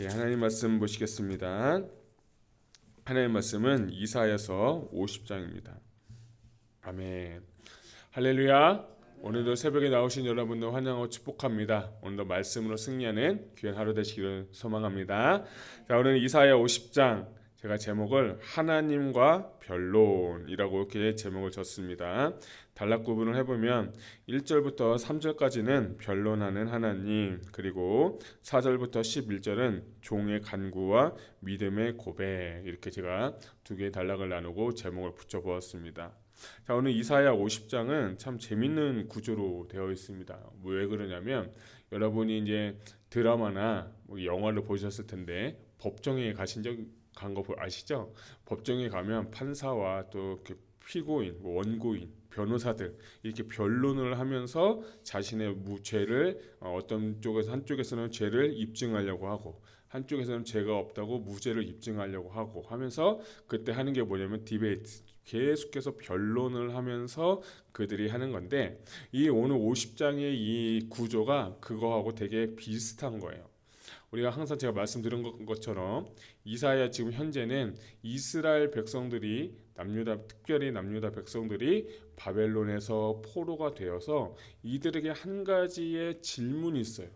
하나님 말씀 보시겠습니다. 하나님 말씀은 이사야서 50장입니다. 아멘. 할렐루야. 오늘도 새벽에 나오신 여러분들 환영하고 축복합니다. 오늘도 말씀으로 승리하는 귀한 하루 되시기를 소망합니다. 자, 오늘 이사야 50장 제가 제목을 하나님과 변론이라고 이렇게 제목을 줬습니다. 단락 구분을 해보면 1절부터 3절까지는 변론하는 하나님, 그리고 4절부터 11절은 종의 간구와 믿음의 고백, 이렇게 제가 두 개의 단락을 나누고 제목을 붙여보았습니다. 자, 오늘 이사야 50장은 참 재밌는 구조로 되어 있습니다. 왜 그러냐면 여러분이 이제 드라마나 영화를 보셨을 텐데 법정에 간 거 아시죠? 법정에 가면 판사와 또 피고인, 원고인, 변호사들 이렇게 변론을 하면서 자신의 무죄를 어떤 쪽에서 한쪽에서는 죄를 입증하려고 하고 한쪽에서는 죄가 없다고 무죄를 입증하려고 하고 하면서 그때 하는 게 뭐냐면 디베이트, 계속해서 변론을 하면서 그들이 하는 건데 이 오늘 50장의 이 구조가 그거하고 되게 비슷한 거예요. 우리가 항상 제가 말씀드린 것처럼 이사야 지금 현재는 이스라엘 백성들이 특별히 남유다 백성들이 바벨론에서 포로가 되어서 이들에게 한 가지의 질문이 있어요.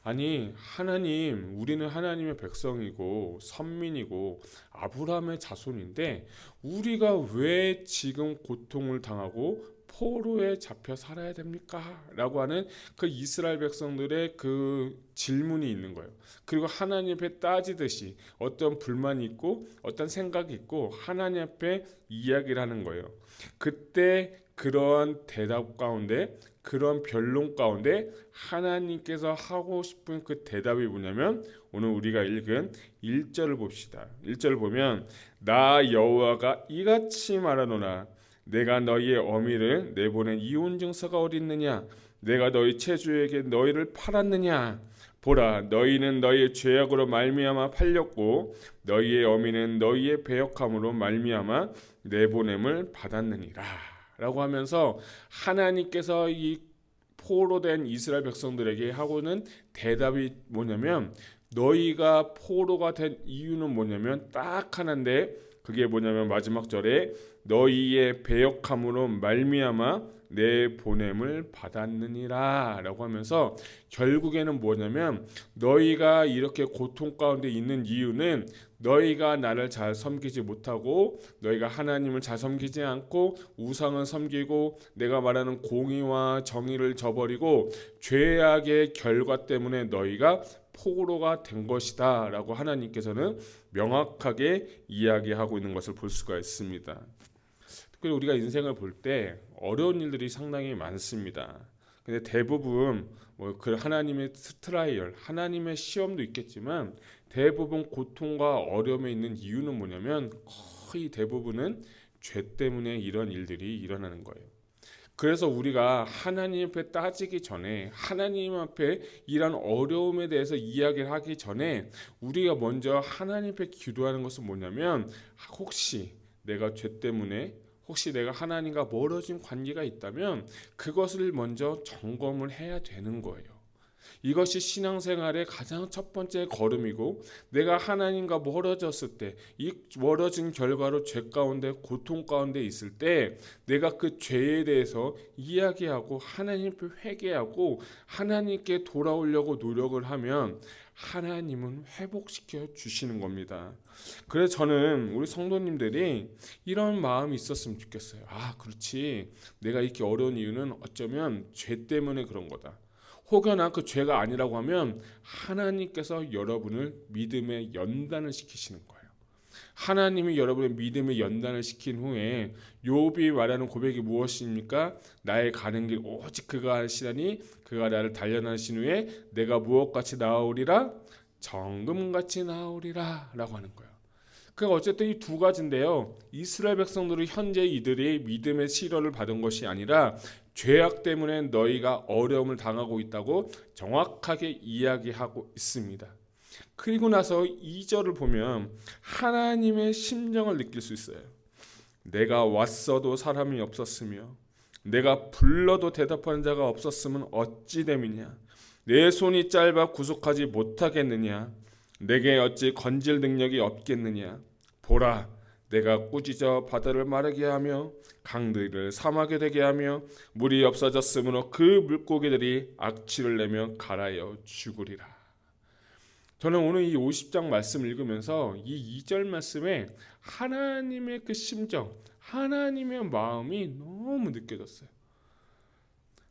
아니 하나님, 우리는 하나님의 백성이고 선민이고 아브라함의 자손인데 우리가 왜 지금 고통을 당하고 포로에 잡혀 살아야 됩니까? 라고 하는 그 이스라엘 백성들의 그 질문이 있는 거예요. 그리고 하나님 앞에 따지듯이 어떤 불만이 있고 어떤 생각이 있고 하나님 앞에 이야기를 하는 거예요. 그때 그러한 대답 가운데, 그런 변론 가운데 하나님께서 하고 싶은 그 대답이 뭐냐면 오늘 우리가 읽은 1절을 봅시다. 1절을 보면 나 여호와가 이같이 말하노라. 내가 너희의 어미를 내보낸 이혼 증서가 어디 있느냐? 내가 너희 체주에게 너희를 팔았느냐? 보라, 너희는 너희의 죄악으로 말미암아 팔렸고 너희의 어미는 너희의 배역함으로 말미암아 내보냄을 받았느니라 라고 하면서 하나님께서 이 포로된 이스라엘 백성들에게 하고는 대답이 뭐냐면 너희가 포로가 된 이유는 뭐냐면 딱 하나인데 그게 뭐냐면 마지막 절에 너희의 배역함으로 말미암아 내 보냄을 받았느니라 라고 하면서 결국에는 뭐냐면 너희가 이렇게 고통 가운데 있는 이유는 너희가 나를 잘 섬기지 못하고 너희가 하나님을 잘 섬기지 않고 우상을 섬기고 내가 말하는 공의와 정의를 저버리고 죄악의 결과 때문에 너희가 포로가 된 것이다 라고 하나님께서는 명확하게 이야기하고 있는 것을 볼 수가 있습니다. 특별히 우리가 인생을 볼 때 어려운 일들이 상당히 많습니다. 근데 대부분 그 하나님의 트라이얼, 하나님의 시험도 있겠지만 대부분 고통과 어려움에 있는 이유는 뭐냐면 거의 대부분은 죄 때문에 이런 일들이 일어나는 거예요. 그래서 우리가 하나님 앞에 따지기 전에 하나님 앞에 이런 어려움에 대해서 이야기를 하기 전에 우리가 먼저 하나님 앞에 기도하는 것은 뭐냐면 혹시 내가 죄 때문에 혹시 내가 하나님과 멀어진 관계가 있다면 그것을 먼저 점검을 해야 되는 거예요. 이것이 신앙생활의 가장 첫 번째 걸음이고 내가 하나님과 멀어졌을 때 이 멀어진 결과로 죄 가운데 고통 가운데 있을 때 내가 그 죄에 대해서 이야기하고 하나님 앞에 회개하고 하나님께 돌아오려고 노력을 하면 하나님은 회복시켜 주시는 겁니다. 그래서 저는 우리 성도님들이 이런 마음이 있었으면 좋겠어요. 그렇지, 내가 이렇게 어려운 이유는 어쩌면 죄 때문에 그런 거다. 혹여나 그 죄가 아니라고 하면 하나님께서 여러분을 믿음의 연단을 시키시는 거예요. 하나님이 여러분의 믿음의 연단을 시킨 후에 욥이 말하는 고백이 무엇입니까? 나의 가는 길 오직 그가 하시다니 그가 나를 단련하신 후에 내가 무엇같이 나아오리라? 정금같이 나아오리라 라고 하는 거예요. 그러니까 어쨌든 이 두 가지인데요. 이스라엘 백성들이 현재 이들이 믿음의 시련을 받은 것이 아니라 죄악 때문에 너희가 어려움을 당하고 있다고 정확하게 이야기하고 있습니다. 그리고 나서 2절을 보면 하나님의 심정을 느낄 수 있어요. 내가 왔어도 사람이 없었으며 내가 불러도 대답하는 자가 없었으면 어찌 됨이냐. 내 손이 짧아 구속하지 못하겠느냐. 내게 어찌 건질 능력이 없겠느냐. 보라, 내가 꾸짖어 바다를 마르게 하며 강들을 사막이 되게 하며 물이 없어졌으므로 그 물고기들이 악취를 내며 갈아여 죽으리라. 저는 오늘 이 50장 말씀을 읽으면서 이 2절 말씀에 하나님의 그 심정, 하나님의 마음이 너무 느껴졌어요.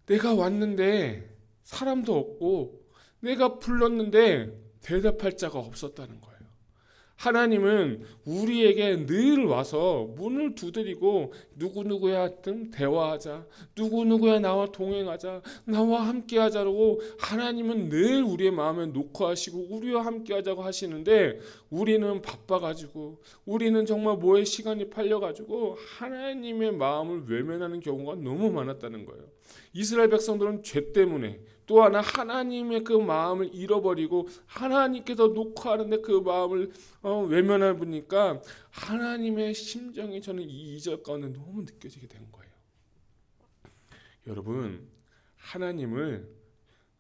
내가 왔는데 사람도 없고 내가 불렀는데 대답할 자가 없었다는 거예요. 하나님은 우리에게 늘 와서 문을 두드리고 누구누구야 대화하자, 누구누구야 나와 동행하자, 나와 함께하자고 하나님은 늘 우리의 마음에 놓고 하시고 우리와 함께하자고 하시는데 우리는 바빠가지고 우리는 정말 뭐에 시간이 팔려가지고 하나님의 마음을 외면하는 경우가 너무 많았다는 거예요. 이스라엘 백성들은 죄 때문에 또 하나 하나님의 그 마음을 잃어버리고 하나님께서 놓고 하는데 그 마음을 외면해 보니까 하나님의 심정이 저는 이 2절 가운데 너무 느껴지게 된 거예요. 여러분, 하나님을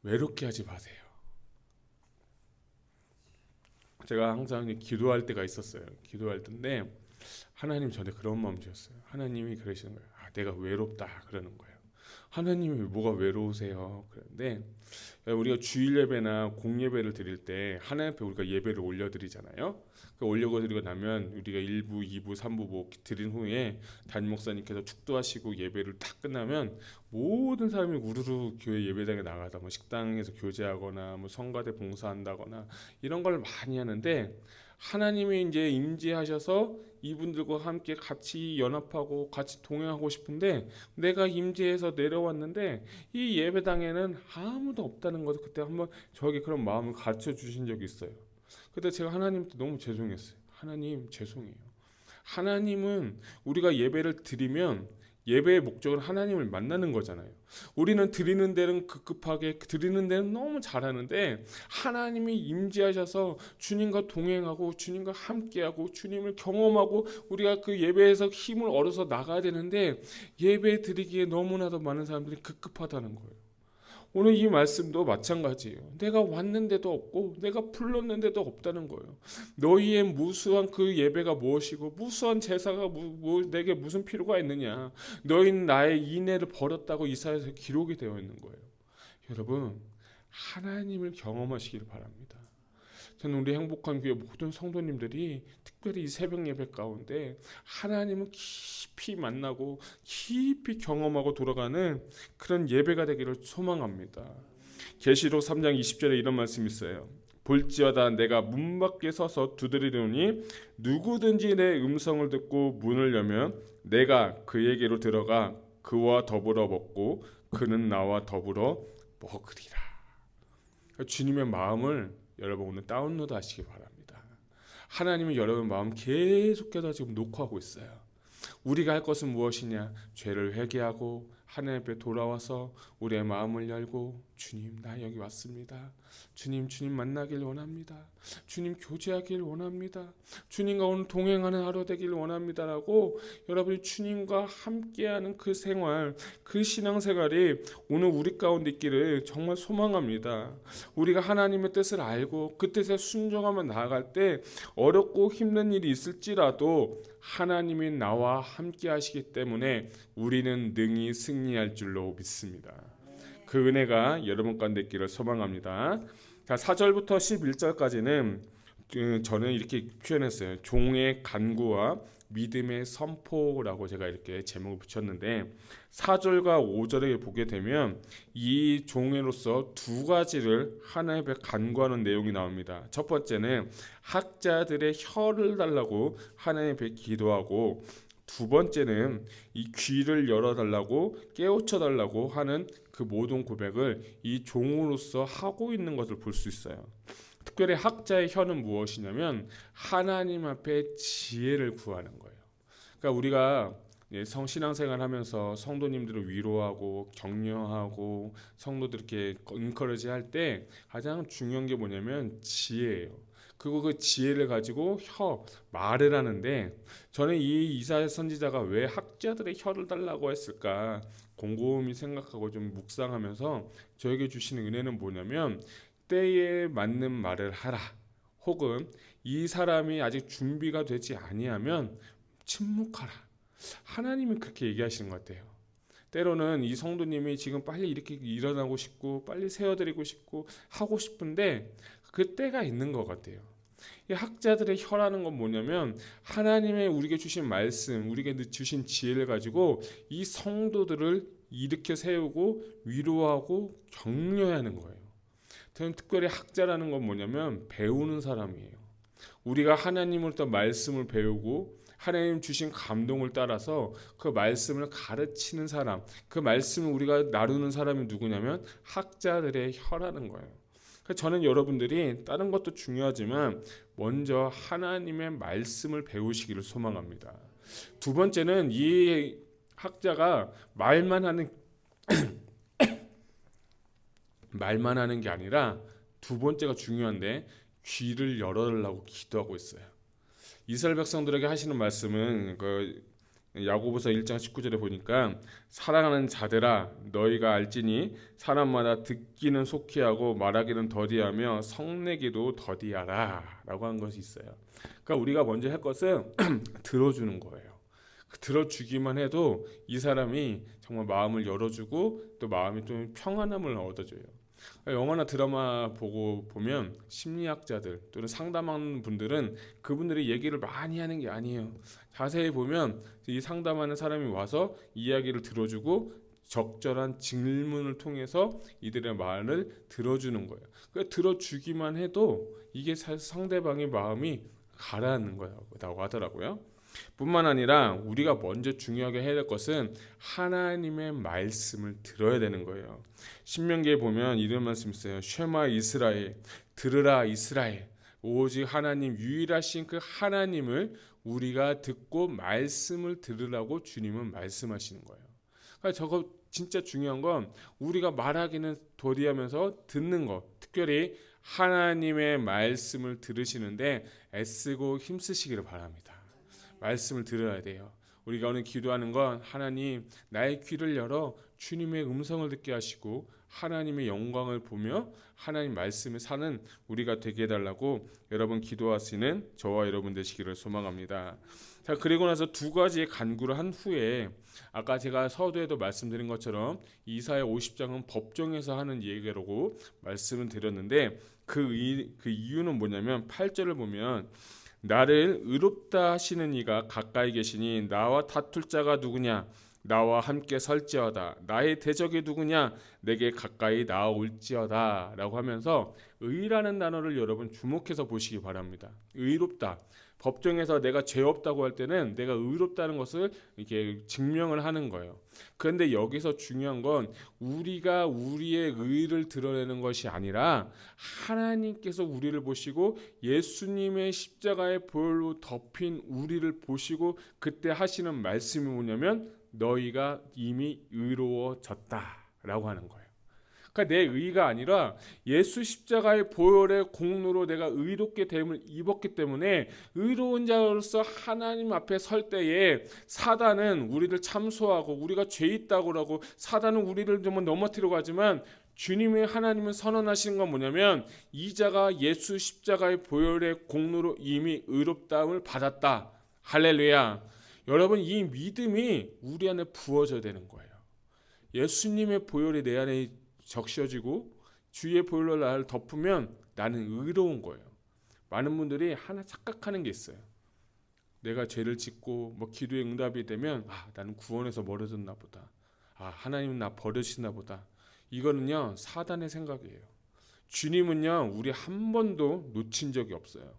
외롭게 하지 마세요. 제가 항상 기도할 때가 있었어요. 기도할 때인데 하나님 저한테 그런 마음 주셨어요. 하나님이 그러시는 거예요. 내가 외롭다 그러는 거예요. 하나님이 뭐가 외로우세요? 그런데 우리가 주일 예배나 공예배를 드릴 때 하나님 앞에 우리가 예배를 올려드리잖아요. 올려드리고 나면 우리가 1부, 2부, 3부 뭐 드린 후에 담임 목사님께서 축도하시고 예배를 딱 끝나면 모든 사람이 우르르 교회 예배당에 나가서 뭐 식당에서 교제하거나 뭐 성가대 봉사한다거나 이런 걸 많이 하는데 하나님이 이제 임재하셔서 이분들과 함께 같이 연합하고 같이 동행하고 싶은데 내가 임재해서 내려왔는데 이 예배당에는 아무도 없다는 것을 그때 한번 저에게 그런 마음을 가르쳐 주신 적이 있어요. 그때 제가 하나님한테 너무 죄송했어요. 하나님 죄송해요. 하나님은 우리가 예배를 드리면 예배의 목적은 하나님을 만나는 거잖아요. 우리는 드리는 데는 급급하게 드리는 데는 너무 잘하는데 하나님이 임재하셔서 주님과 동행하고 주님과 함께하고 주님을 경험하고 우리가 그 예배에서 힘을 얻어서 나가야 되는데 예배 드리기에 너무나도 많은 사람들이 급급하다는 거예요. 오늘 이 말씀도 마찬가지예요. 내가 왔는데도 없고 내가 불렀는데도 없다는 거예요. 너희의 무수한 그 예배가 무엇이고 무수한 제사가 내게 무슨 필요가 있느냐. 너희는 나의 인애를 버렸다고 이사야서 기록이 되어 있는 거예요. 여러분, 하나님을 경험하시길 바랍니다. 저는 우리 행복한 교회 모든 성도님들이 특별히 이 새벽 예배 가운데 하나님을 깊이 만나고 깊이 경험하고 돌아가는 그런 예배가 되기를 소망합니다. 계시록 3장 20절에 이런 말씀이 있어요. 볼지어다 내가 문 밖에 서서 두드리노니 누구든지 내 음성을 듣고 문을 열면 내가 그에게로 들어가 그와 더불어 먹고 그는 나와 더불어 먹으리라. 주님의 마음을 여러분 오늘 다운로드 하시기 바랍니다. 하나님은 여러분 마음 계속해서 지금 녹화하고 있어요. 우리가 할 것은 무엇이냐? 죄를 회개하고 하나님 앞에 돌아와서 우리의 마음을 열고 주님 나 여기 왔습니다. 주님 만나길 원합니다. 주님 교제하길 원합니다. 주님과 오늘 동행하는 하루 되길 원합니다라고 여러분이 주님과 함께하는 그 생활, 그 신앙생활이 오늘 우리 가운데 있기를 정말 소망합니다. 우리가 하나님의 뜻을 알고 그 뜻에 순종하며 나아갈 때 어렵고 힘든 일이 있을지라도 하나님이 나와 함께 하시기 때문에 우리는 능히 승리할 줄로 믿습니다. 그 은혜가 여러분 가운데 있기를 소망합니다. 자, 4절부터 11절까지는 저는 이렇게 표현했어요. 종의 간구와 믿음의 선포라고 제가 이렇게 제목을 붙였는데 4절과 5절에 보게 되면 이 종으로서 두 가지를 하나님 앞에 간구하는 내용이 나옵니다. 첫 번째는 학자들의 혀를 달라고 하나님 앞에 기도하고 두 번째는 이 귀를 열어달라고 깨우쳐달라고 하는 그 모든 고백을 이 종으로서 하고 있는 것을 볼 수 있어요. 특별히 학자의 혀는 무엇이냐면 하나님 앞에 지혜를 구하는 거예요. 그러니까 우리가 신앙생활 하면서 성도님들을 위로하고 격려하고 성도들 이렇게 인커러지 할 때 가장 중요한 게 뭐냐면 지혜예요. 그리고 그 지혜를 가지고 말을 하는데 저는 이 이사야 선지자가 왜 학자들의 혀를 달라고 했을까 곰곰이 생각하고 좀 묵상하면서 저에게 주시는 은혜는 뭐냐면 때에 맞는 말을 하라. 혹은 이 사람이 아직 준비가 되지 아니하면 침묵하라. 하나님은 그렇게 얘기하시는 것 같아요. 때로는 이 성도님이 지금 빨리 이렇게 일어나고 싶고 빨리 세워드리고 싶고 하고 싶은데 그 때가 있는 것 같아요. 이 학자들의 혀라는 건 뭐냐면 하나님의 우리에게 주신 말씀, 우리에게 주신 지혜를 가지고 이 성도들을 일으켜 세우고 위로하고 격려해야 하는 거예요. 특별히 학자라는 건 뭐냐면 배우는 사람이에요. 우리가 하나님으로부터 말씀을 배우고 하나님 주신 감동을 따라서 그 말씀을 가르치는 사람, 그 말씀을 우리가 나누는 사람이 누구냐면 학자들의 혀라는 거예요. 저는 여러분들이 다른 것도 중요하지만 먼저 하나님의 말씀을 배우시기를 소망합니다. 두 번째는 이 학자가 말만 하는 게 아니라 두 번째가 중요한데 귀를 열어달라고 기도하고 있어요. 이스라엘 백성들에게 하시는 말씀은 야고보서 1장 19절에 보니까 사랑하는 자들아 너희가 알지니 사람마다 듣기는 속히 하고 말하기는 더디하며 성내기도 더디하라 라고 한 것이 있어요. 그러니까 우리가 먼저 할 것은 들어주는 거예요. 들어주기만 해도 이 사람이 정말 마음을 열어주고 또 마음이 좀 평안함을 얻어줘요. 영화나 드라마 보면 심리학자들 또는 상담하는 분들은 그분들이 얘기를 많이 하는 게 아니에요. 자세히 보면 이 상담하는 사람이 와서 이야기를 들어주고 적절한 질문을 통해서 이들의 말을 들어주는 거예요. 그러니까 들어주기만 해도 이게 상대방의 마음이 가라앉는 거라고 하더라고요. 뿐만 아니라 우리가 먼저 중요하게 해야 될 것은 하나님의 말씀을 들어야 되는 거예요. 신명기에 보면 이런 말씀 있어요. 쉐마 이스라엘, 들으라 이스라엘. 오직 하나님 유일하신 그 하나님을 우리가 듣고 말씀을 들으라고 주님은 말씀하시는 거예요. 그러니까 저거 진짜 중요한 건 우리가 말하기는 도리하면서 듣는 것. 특별히 하나님의 말씀을 들으시는데 애쓰고 힘쓰시기를 바랍니다. 말씀을 들어야 돼요. 우리가 오늘 기도하는 건 하나님 나의 귀를 열어 주님의 음성을 듣게 하시고 하나님의 영광을 보며 하나님 말씀을 사는 우리가 되게 해달라고 여러분 기도하시는 저와 여러분 되시기를 소망합니다. 자, 그리고 나서 두 가지의 간구를 한 후에 아까 제가 서두에도 말씀드린 것처럼 이사야 50장은 법정에서 하는 얘기라고 말씀을 드렸는데 그 이유는 뭐냐면 8절을 보면 나를 의롭다 하시는 이가 가까이 계시니 나와 다툴 자가 누구냐 나와 함께 설지어다 나의 대적이 누구냐 내게 가까이 나아올지어다 라고 하면서 의라는 단어를 여러분 주목해서 보시기 바랍니다. 의롭다. 법정에서 내가 죄 없다고 할 때는 내가 의롭다는 것을 이렇게 증명을 하는 거예요. 그런데 여기서 중요한 건 우리가 우리의 의를 드러내는 것이 아니라 하나님께서 우리를 보시고 예수님의 십자가의 보혈로 덮인 우리를 보시고 그때 하시는 말씀이 뭐냐면 너희가 이미 의로워졌다라고 하는 거예요. 그러니까 내 의가 아니라 예수 십자가의 보혈의 공로로 내가 의롭게 됨을 입었기 때문에 의로운 자로서 하나님 앞에 설 때에 사단은 우리를 참소하고 우리가 죄 있다고 하고 사단은 우리를 좀 넘어뜨리려고 하지만 주님의 하나님은 선언하시는 건 뭐냐면 이 자가 예수 십자가의 보혈의 공로로 이미 의롭다함을 받았다. 할렐루야. 여러분 이 믿음이 우리 안에 부어져야 되는 거예요. 예수님의 보혈이 내 안에 적셔지고 주의 보혈로 나를 덮으면 나는 의로운 거예요. 많은 분들이 하나 착각하는 게 있어요. 내가 죄를 짓고 기도에 응답이 되면 나는 구원에서 멀어졌나 보다. 하나님은 나 버리시나 보다. 이거는요 사단의 생각이에요. 주님은요 우리 한 번도 놓친 적이 없어요.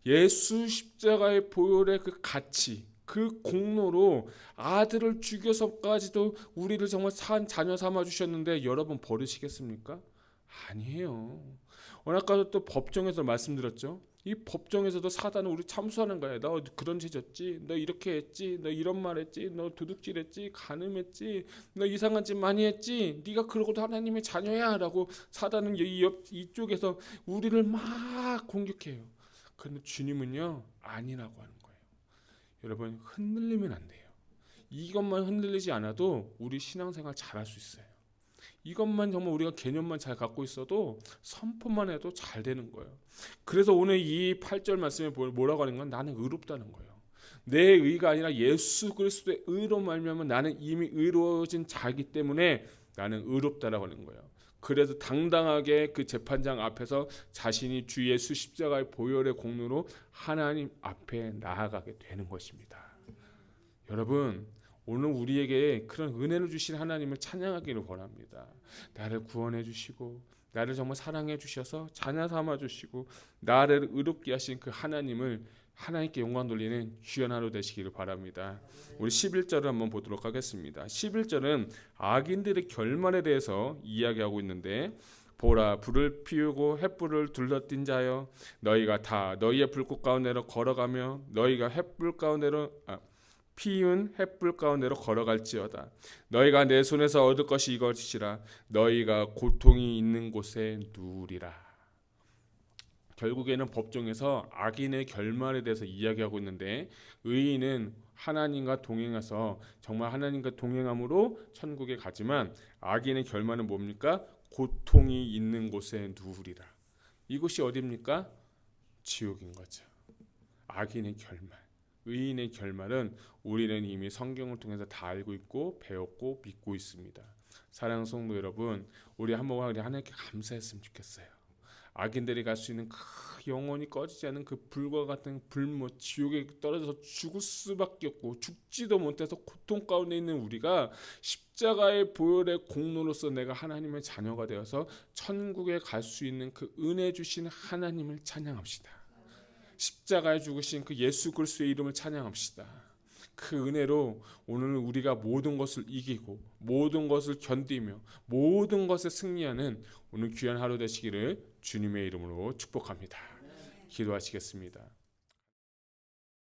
예수 십자가의 보혈의 그 가치 그 공로로 아들을 죽여서까지도 우리를 정말 산 자녀 삼아 주셨는데 여러분 버리시겠습니까? 아니에요. 오늘 아까도 또 법정에서 말씀드렸죠. 이 법정에서도 사단은 우리 참수하는 거예요. 너 그런 죄 졌지, 너 이렇게 했지, 너 이런 말 했지, 너 도둑질했지, 간음했지, 너 이상한 짓 많이 했지, 네가 그러고도 하나님의 자녀야 라고 사단은 이쪽에서 우리를 막 공격해요. 그런데 주님은요 아니라고 하는 거예요. 여러분 흔들리면 안 돼요. 이것만 흔들리지 않아도 우리 신앙생활 잘할 수 있어요. 이것만 정말 우리가 개념만 잘 갖고 있어도 선포만 해도 잘 되는 거예요. 그래서 오늘 이 8절 말씀에 뭐라고 하는 건 나는 의롭다는 거예요. 내 의가 아니라 예수 그리스도의 의로 말미암아 나는 이미 의로워진 자이기 때문에 나는 의롭다라고 하는 거예요. 그래서 당당하게 그 재판장 앞에서 자신이 주 예수 십자가의 보혈의 공로로 하나님 앞에 나아가게 되는 것입니다. 여러분, 오늘 우리에게 그런 은혜를 주신 하나님을 찬양하기를 원합니다. 나를 구원해 주시고 나를 정말 사랑해 주셔서 자녀 삼아 주시고 나를 의롭게 하신 그 하나님을 하나님께 영광 돌리는 귀한 하루 되시기를 바랍니다. 우리 11절을 한번 보도록 하겠습니다. 11절은 악인들의 결말에 대해서 이야기하고 있는데, 보라, 불을 피우고 횃불을 둘러띈 자여, 너희가 다 너희의 불꽃 가운데로 걸어가며 너희가 횃불 가운데로 피운 횃불 가운데로 걸어갈지어다. 너희가 내 손에서 얻을 것이 이것이라. 너희가 고통이 있는 곳에 누우리라. 결국에는 법정에서 악인의 결말에 대해서 이야기하고 있는데, 의인은 하나님과 동행해서 정말 하나님과 동행함으로 천국에 가지만 악인의 결말은 뭡니까? 고통이 있는 곳에 누우리라. 이곳이 어디입니까? 지옥인 거죠. 악인의 결말, 의인의 결말은 우리는 이미 성경을 통해서 다 알고 있고 배웠고 믿고 있습니다. 사랑하는 성도 여러분, 우리 한번 하나님께 감사했으면 좋겠어요. 악인들이 갈 수 있는 그 영원히 꺼지지 않은 그 불과 같은 불못 지옥에 떨어져서 죽을 수밖에 없고 죽지도 못해서 고통 가운데 있는 우리가 십자가의 보혈의 공로로서 내가 하나님의 자녀가 되어서 천국에 갈 수 있는 그 은혜 주신 하나님을 찬양합시다. 십자가에 죽으신 그 예수 그리스도의 이름을 찬양합시다. 그 은혜로 오늘 우리가 모든 것을 이기고 모든 것을 견디며 모든 것에 승리하는 오늘 귀한 하루 되시기를 주님의 이름으로 축복합니다. 기도하시겠습니다.